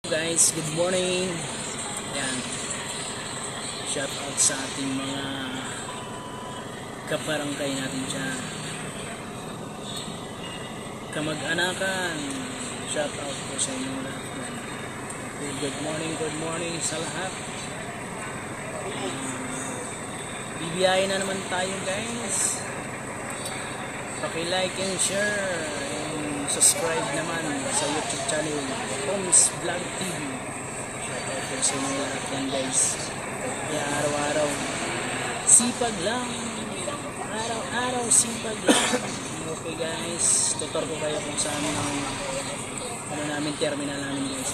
Guys, good morning. Yan. Shout out sa ating mga kabarangay natin dyan. Kamag-anakan. Shout out po sa inyo lahat. Yan. Okay, good morning sa lahat. Bibiyahin na naman tayo guys. Paki-like and share. Subscribe naman sa YouTube channel Homes Vlog TV. Shoutout po sa inyo lahat yan guys. Kaya araw-araw sipag lang. Araw-araw sipag lang. Okay guys, tutor ko kayo kung saan ang terminal namin guys.